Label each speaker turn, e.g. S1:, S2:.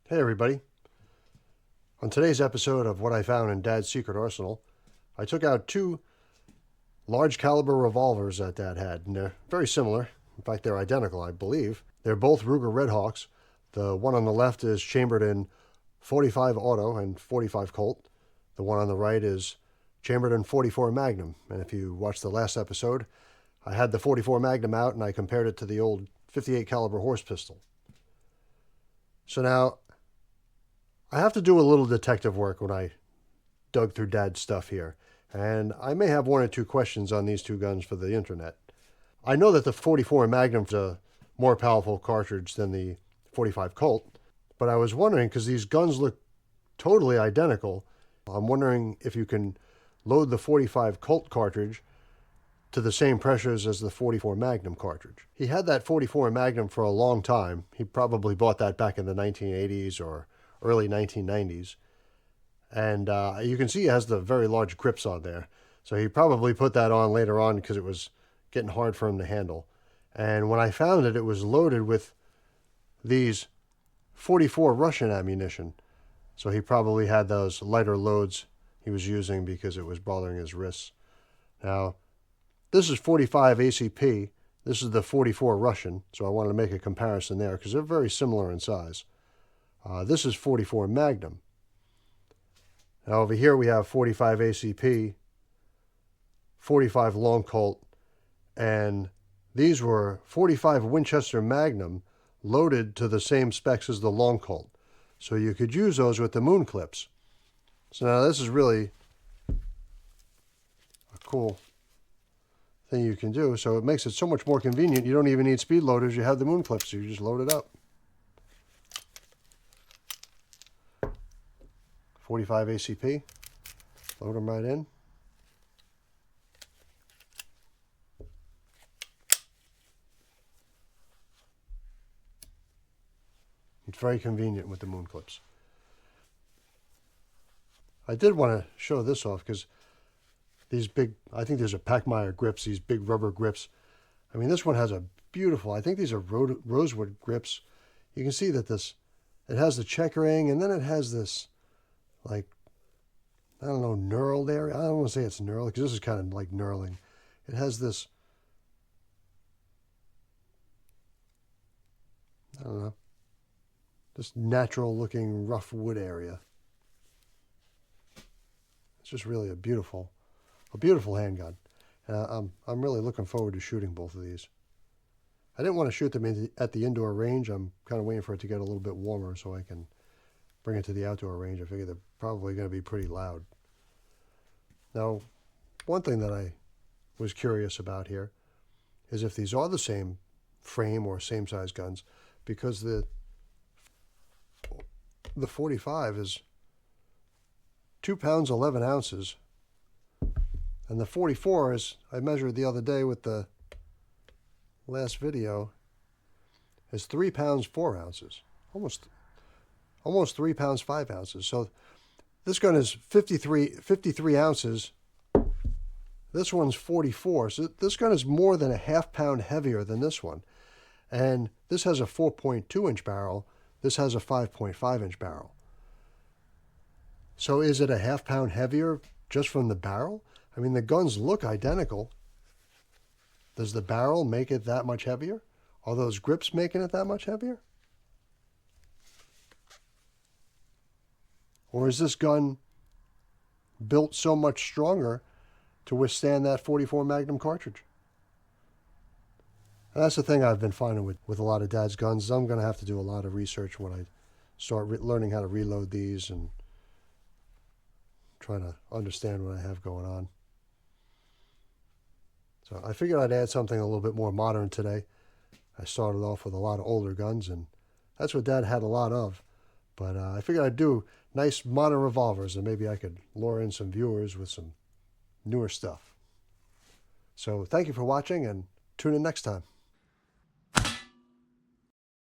S1: Hey everybody. On today's episode of What I Found in Dad's Secret Arsenal, I took out two large caliber revolvers that Dad had, and they're very similar. In fact, they're identical, I believe. They're both Ruger Redhawks. The one on the left is chambered in 45 Auto and 45 Colt. The one on the right is chambered in 44 Magnum. And if you watched the last episode, I had the 44 Magnum out and I compared it to the old 58 caliber horse pistol. So now I have to do a little detective work when I dug through Dad's stuff here, and I may have one or two questions on these two guns for the internet. I know that the 44 Magnum is a more powerful cartridge than the 45 Colt, but I was wondering, because these guns look totally identical, I'm wondering if you can load the 45 Colt cartridge to the same pressures as the 44 Magnum cartridge. He had that 44 Magnum for a long time. He probably bought that back in the 1980s or early 1990s. And you can see it has the very large grips on there. So he probably put that on later on because it was getting hard for him to handle. And when I found it, it was loaded with these 44 Russian ammunition. So he probably had those lighter loads he was using because it was bothering his wrists. Now, this is 45 ACP. This is the 44 Russian. So I wanted to make a comparison there because they're very similar in size. This is 44 Magnum. Now over here we have 45 ACP, 45 Long Colt, and these were 45 Winchester Magnum loaded to the same specs as the Long Colt. So you could use those with the moon clips. So now this is really a cool thing you can do. So it makes it so much more convenient. You don't even need speed loaders. You have the moon clips, so you just load it up. 45 ACP, load them right in. It's very convenient with the moon clips. I did want to show this off because these big, I think there's a Packmeyer grips, these big rubber grips. I mean, this one has a beautiful, I think these are rosewood grips. You can see that it has the checkering, and then it has this, like, I don't know, knurled area. I don't want to say it's knurled because this is kind of like knurling. It has this, I don't know, this natural looking rough wood area. It's just really a beautiful handgun. I'm really looking forward to shooting both of these. I didn't want to shoot them at the indoor range. I'm kind of waiting for it to get a little bit warmer so I can bring it to the outdoor range. I figure they're probably going to be pretty loud. Now, one thing that I was curious about here is if these are the same frame or same size guns, because the 45 is 2 pounds 11 ounces, and the 44 is, I measured the other day with the last video, is 3 pounds 4 ounces, almost 3 pounds 5 ounces. So this gun is 53 ounces. This one's 44. So this gun is more than a ½ pound heavier than this one. And this has a 4.2 inch barrel. This has a 5.5 inch barrel. So is it a ½ pound heavier just from the barrel? I mean, the guns look identical. Does the barrel make it that much heavier? Are those grips making it that much heavier? Or is this gun built so much stronger to withstand that 44 Magnum cartridge? And that's the thing I've been finding with a lot of Dad's guns. Is I'm going to have to do a lot of research when I start learning how to reload these and trying to understand what I have going on. So I figured I'd add something a little bit more modern today. I started off with a lot of older guns, and that's what Dad had a lot of. But I figured I'd do nice modern revolvers, and maybe I could lure in some viewers with some newer stuff. So thank you for watching, and tune in next time.